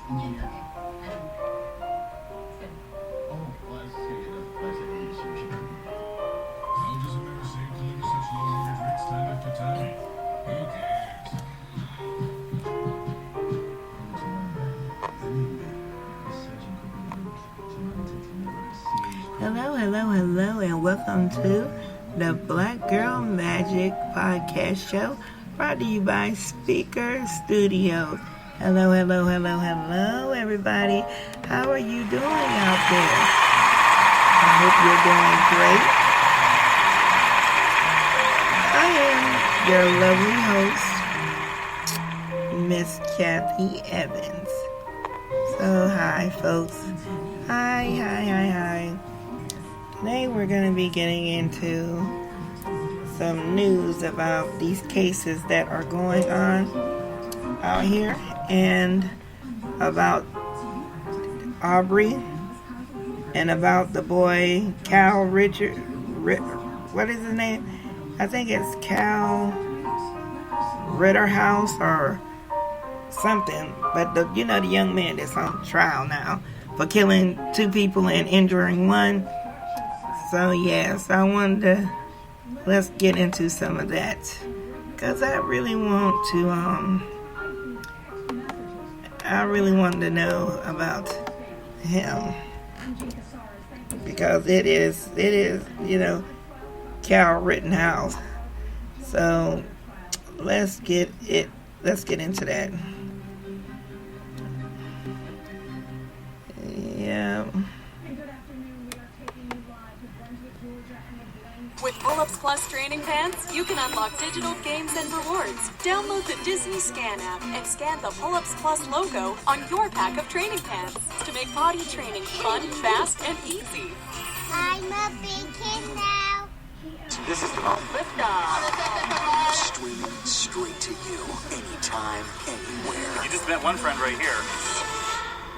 Hello, and welcome to the Black Girl Magic Podcast Show, brought to you by Spreaker Studios. Hello, everybody. How are you doing out there? I hope you're doing great. I am your lovely host, Miss Kathy Evans. So, hi, folks. Hi. Today we're going to be getting into some news about these cases that are going on out here, and about Aubrey, and about the boy Cal Richard, what is his name? I think it's Cal Ritterhouse or something, but the young man that's on trial now for killing 2 people and injuring 1. So yes, I wanted to, let's get into some of that, because I really want to know about him, because it is, Cal Rittenhouse. So let's get into that. Yeah. With Pull-Ups Plus training pants, you can unlock digital games and rewards. Download the Disney Scan app and scan the Pull-Ups Plus logo on your pack of training pants to make potty training fun, fast, and easy. I'm a big kid now. This is the Liftoff. Streaming straight to you, anytime, anywhere. You just met one friend right here.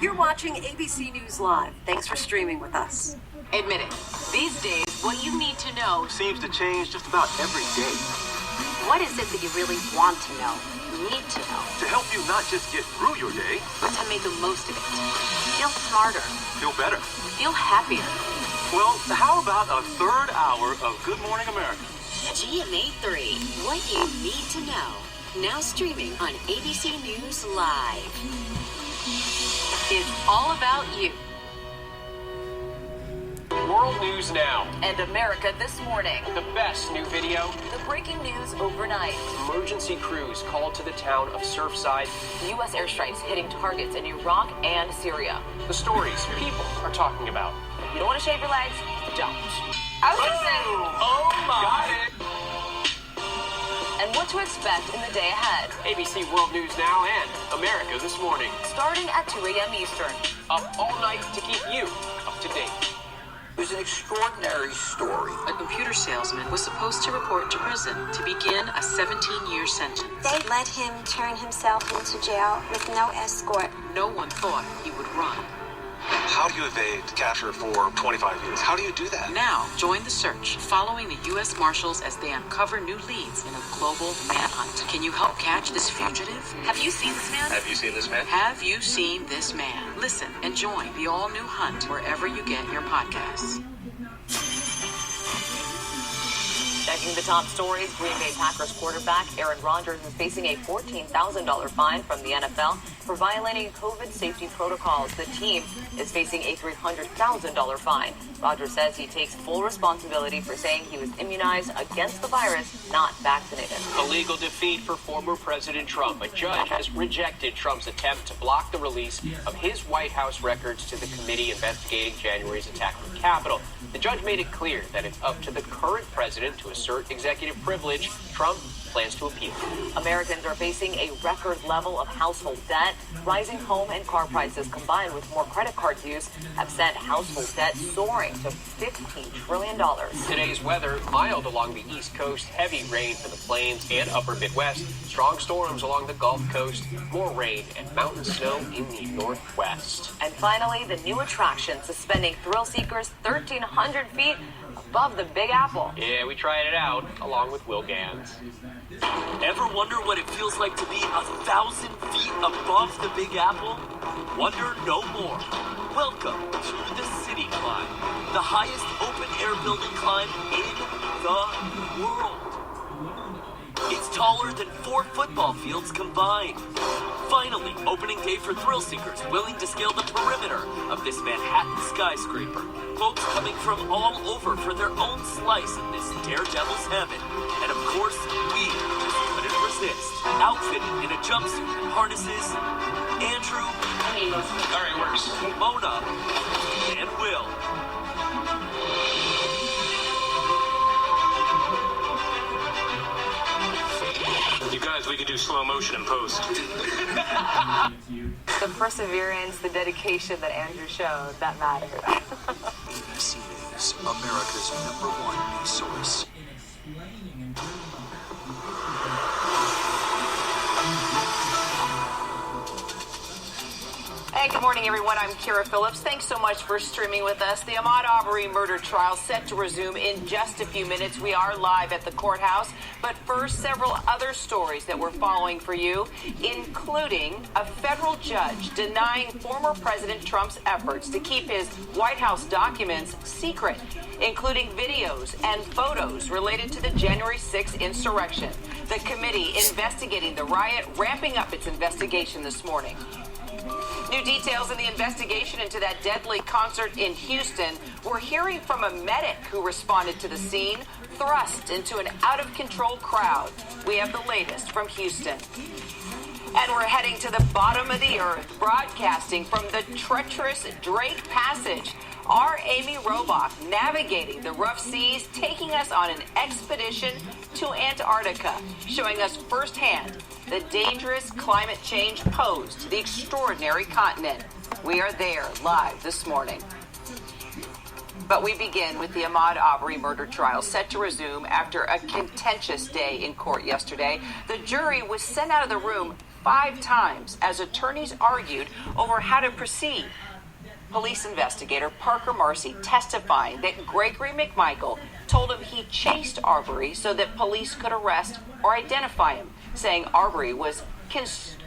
You're watching ABC News Live. Thanks for streaming with us. Admit it. These days, what you need to know Seems to change just about every day. what is it that you really want to know, need to know, To help you not just get through your day, but to make the most of it. Feel smarter. feel better. Feel happier. Well, how about a third hour of Good Morning America? GMA 3. What you need to know. Now streaming on ABC News Live. It's all about you. World News Now. And America This Morning. The best new video. The breaking news overnight. Emergency crews called to the town of Surfside. U.S. airstrikes hitting targets in Iraq and Syria. The stories people are talking about. You don't want to shave your legs? Don't. Oh my! Got it! And what to expect in the day ahead. ABC World News Now and America This Morning. Starting at 2 a.m. Eastern. Up all night to keep you up to date. It was an extraordinary story. A computer salesman was supposed to report to prison to begin a 17-year sentence. They let him turn himself into jail with no escort. No one thought he would run. How do you evade capture for 25 years? How do you do that? Now, join the search, following the U.S. Marshals as they uncover new leads in a global manhunt. Can you help catch this fugitive? Have you seen this man? Have you seen this man? Have you seen this man? Listen and join the all-new hunt wherever you get your podcasts. Checking the top stories, Green Bay Packers quarterback Aaron Rodgers is facing a $14,000 fine from the NFL for violating COVID safety protocols. The team is facing a $300,000 fine. Rodgers says he takes full responsibility for saying he was immunized against the virus, not vaccinated. A legal defeat for former President Trump. A judge has rejected Trump's attempt to block the release of his White House records to the committee investigating January's attack on the Capitol. The judge made it clear that it's up to the current president to assert executive privilege. Trump plans to appeal. Americans are facing a record level of household debt. Rising home and car prices combined with more credit card use have sent household debt soaring to $15 trillion. Today's weather, mild along the East Coast, heavy rain for the plains and upper Midwest, strong storms along the Gulf Coast, more rain and mountain snow in the Northwest. And finally, the new attraction suspending thrill seekers 1,300 feet above the Big Apple. Yeah, we tried it out, along with Will Gans. Ever wonder what it feels like to be 1,000 feet above the Big Apple? Wonder no more. Welcome to the City Climb, the highest open-air building climb in the world. It's taller than 4 football fields combined. Finally, opening day for thrill seekers willing to scale the perimeter of this Manhattan skyscraper. Folks coming from all over for their own slice of this daredevil's heaven. And of course, we just couldn't resist. Outfitted in a jumpsuit and harnesses, Andrew, All right, works. Mona, and Will. You guys, we could do slow motion in post. The perseverance, the dedication that Andrew showed, that mattered. ABC News, America's #1 news source. Hey, good morning, everyone. I'm Kira Phillips. Thanks so much for streaming with us. The Ahmaud Arbery murder trial set to resume in just a few minutes. We are live at the courthouse. But first, several other stories that we're following for you, including a federal judge denying former President Trump's efforts to keep his White House documents secret, including videos and photos related to the January 6th insurrection. The committee investigating the riot ramping up its investigation this morning. New details in the investigation into that deadly concert in Houston. We're hearing from a medic who responded to the scene, thrust into an out-of-control crowd. We have the latest from Houston. And we're heading to the bottom of the earth, broadcasting from the treacherous Drake Passage. Our Amy Robach navigating the rough seas, taking us on an expedition to Antarctica, showing us firsthand the dangerous climate change posed to the extraordinary continent. We are there live this morning. But we begin with the Ahmaud Arbery murder trial set to resume after a contentious day in court yesterday. The jury was sent out of the room 5 times as attorneys argued over how to proceed. Police investigator Parker Marcy testifying that Gregory McMichael told him he chased Arbery so that police could arrest or identify him, saying Arbery was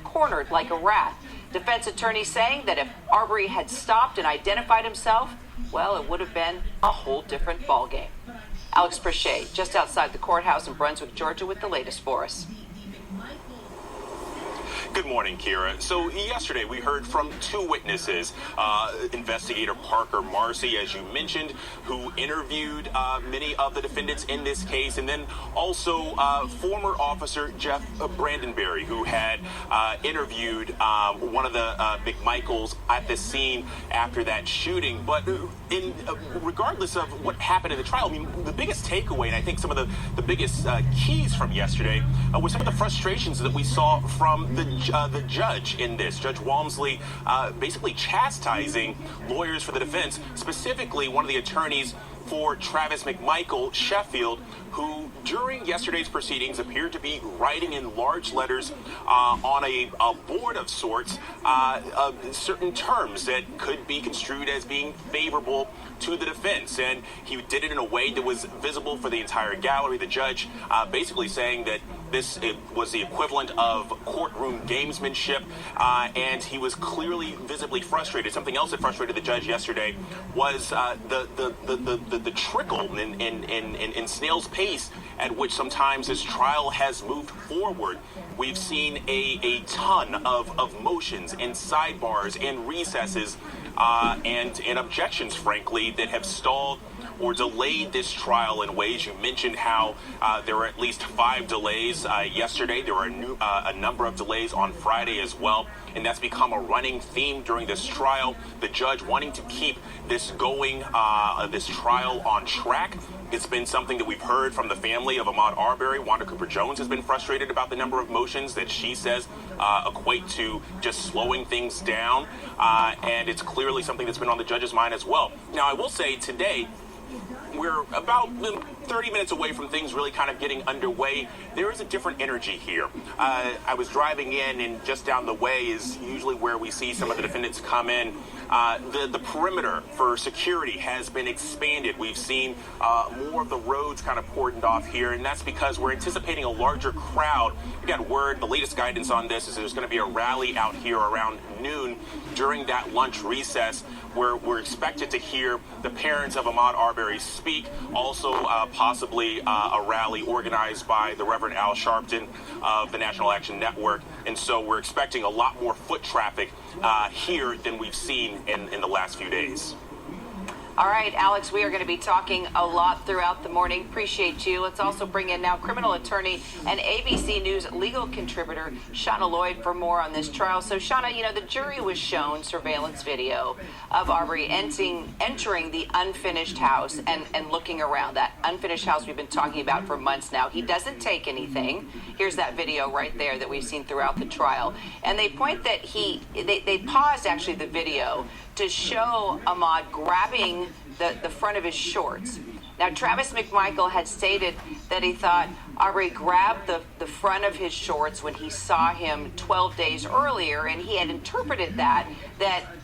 cornered like a rat. Defense attorneys saying that if Arbery had stopped and identified himself, well, it would have been a whole different ballgame. Alex Prochet, just outside the courthouse in Brunswick, Georgia, with the latest for us. Good morning, Kira. So yesterday we heard from 2 witnesses, investigator Parker Marcy, as you mentioned, who interviewed many of the defendants in this case, and then also former officer Jeff Brandenberry, who had interviewed one of the McMichaels at the scene after that shooting. But regardless of what happened in the trial, I mean, the biggest takeaway, and I think some of the biggest keys from yesterday, was some of the frustrations that we saw from the judge in this. Judge Walmsley basically chastising lawyers for the defense, specifically one of the attorneys for Travis McMichael, Sheffield, who during yesterday's proceedings appeared to be writing in large letters on a board of sorts certain terms that could be construed as being favorable to the defense. And he did it in a way that was visible for the entire gallery. The judge basically saying that this was the equivalent of courtroom gamesmanship, and he was clearly visibly frustrated. Something else that frustrated the judge yesterday was the trickle in snail's pace at which sometimes this trial has moved forward. We've seen a ton of motions and sidebars and recesses and objections, frankly, that have stalled or delayed this trial in ways. You mentioned how there were at least 5 delays yesterday. There were a number of delays on Friday as well, and that's become a running theme during this trial. The judge wanting to keep this going, this trial on track. It's been something that we've heard from the family of Ahmaud Arbery. Wanda Cooper Jones has been frustrated about the number of motions that she says equate to just slowing things down, and it's clearly something that's been on the judge's mind as well. Now, I will say today, we're about 30 minutes away from things really kind of getting underway. There is a different energy here. I was driving in, and just down the way is usually where we see some of the defendants come in. The perimeter for security has been expanded. We've seen more of the roads kind of cordoned off here, and that's because we're anticipating a larger crowd. We got word, the latest guidance on this is there's going to be a rally out here around noon during that lunch recess, where we're expected to hear the parents of Ahmaud Arbery speak, also possibly a rally organized by the Reverend Al Sharpton of the National Action Network. And so we're expecting a lot more foot traffic here than we've seen in the last few days. All right, Alex, we are going to be talking a lot throughout the morning. Appreciate you. Let's also bring in now criminal attorney and ABC News legal contributor Shauna Lloyd for more on this trial. So, Shauna, you know, the jury was shown surveillance video of Arbery entering the unfinished house and looking around. That unfinished house we've been talking about for months now. He doesn't take anything. Here's that video right there that we've seen throughout the trial. And they point that they paused actually the video to show Ahmaud grabbing the front of his shorts. Now, Travis McMichael had stated that he thought Arbery grabbed the front of his shorts when he saw him 12 days earlier, and he had interpreted that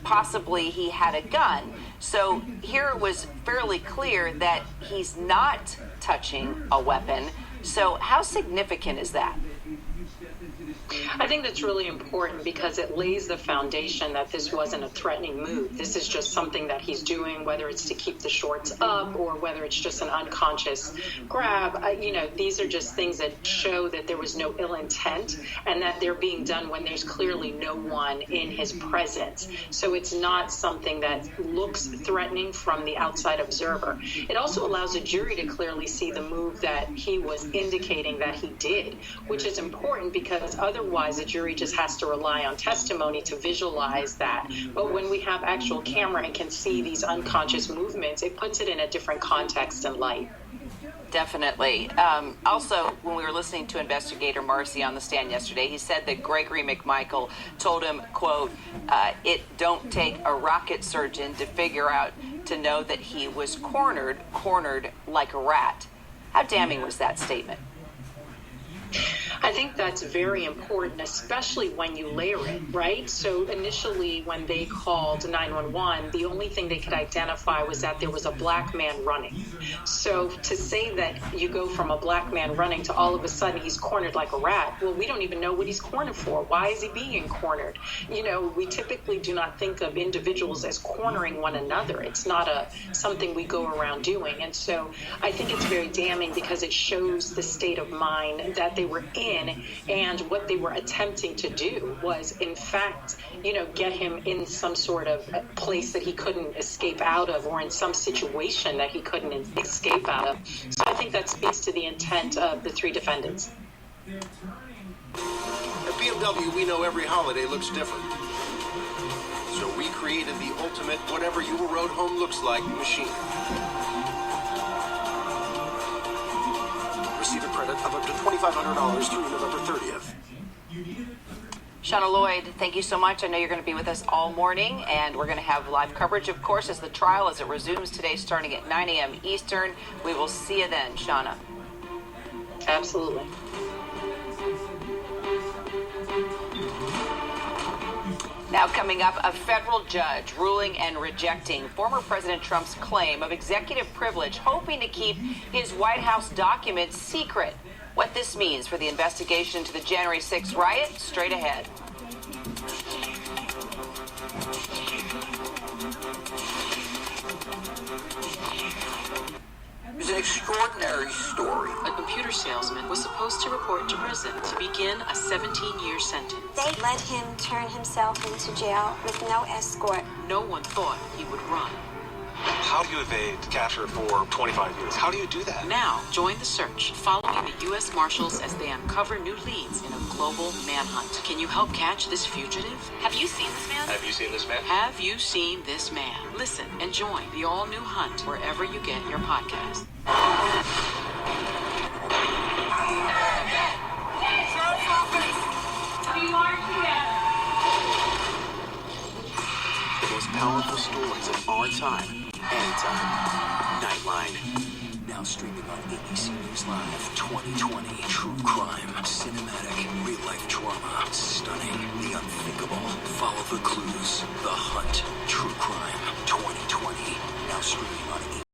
possibly he had a gun. So here it was fairly clear that he's not touching a weapon. So how significant is that? I think that's really important because it lays the foundation that this wasn't a threatening move. This is just something that he's doing, whether it's to keep the shorts up or whether it's just an unconscious grab. These are just things that show that there was no ill intent and that they're being done when there's clearly no one in his presence. So it's not something that looks threatening from the outside observer. It also allows a jury to clearly see the move that he was indicating that he did, which is important because otherwise, a jury just has to rely on testimony to visualize that. But when we have actual camera and can see these unconscious movements, it puts it in a different context and light. Definitely. Also, when we were listening to Investigator Marcy on the stand yesterday, he said that Gregory McMichael told him, quote, it don't take a rocket surgeon to know that he was cornered like a rat. How damning was that statement? I think that's very important, especially when you layer it, right? So initially when they called 911, the only thing they could identify was that there was a black man running. So to say that you go from a black man running to all of a sudden he's cornered like a rat, well, we don't even know what he's cornered for. Why is he being cornered? We typically do not think of individuals as cornering one another. It's not something we go around doing. And so I think it's very damning because it shows the state of mind that they were in, and what they were attempting to do was, in fact, get him in some sort of place that he couldn't escape out of, or in some situation that he couldn't escape out of. So I think that speaks to the intent of the three defendants. At BMW, we know every holiday looks different. So we created the ultimate whatever your road home looks like machine. Receive a credit of up to $2,500 through November 30th. Shauna Lloyd, thank you so much. I know you're going to be with us all morning, and we're going to have live coverage, of course, as the trial as it resumes today starting at 9 a.m. Eastern. We will see you then, Shauna. Absolutely. Now coming up, a federal judge ruling and rejecting former President Trump's claim of executive privilege, hoping to keep his White House documents secret. What this means for the investigation into the January 6th riot, straight ahead. It was an extraordinary story. A computer salesman was supposed to report to prison to begin a 17-year sentence. They let him turn himself into jail with no escort. No one thought he would run. How do you evade capture for 25 years? How do you do that? Now, join the search, following the U.S. Marshals as they uncover new leads in a global manhunt. Can you help catch this fugitive? Have you seen this man? Have you seen this man? Have you seen this man? Listen and join the all-new hunt wherever you get your podcast. The most powerful stories of our time and anytime. Nightline. Now streaming on ABC News Live. 2020. True crime. Cinematic. Real-life drama. Stunning. The unthinkable. Follow the clues. The Hunt. True crime. 2020. Now streaming on ABC.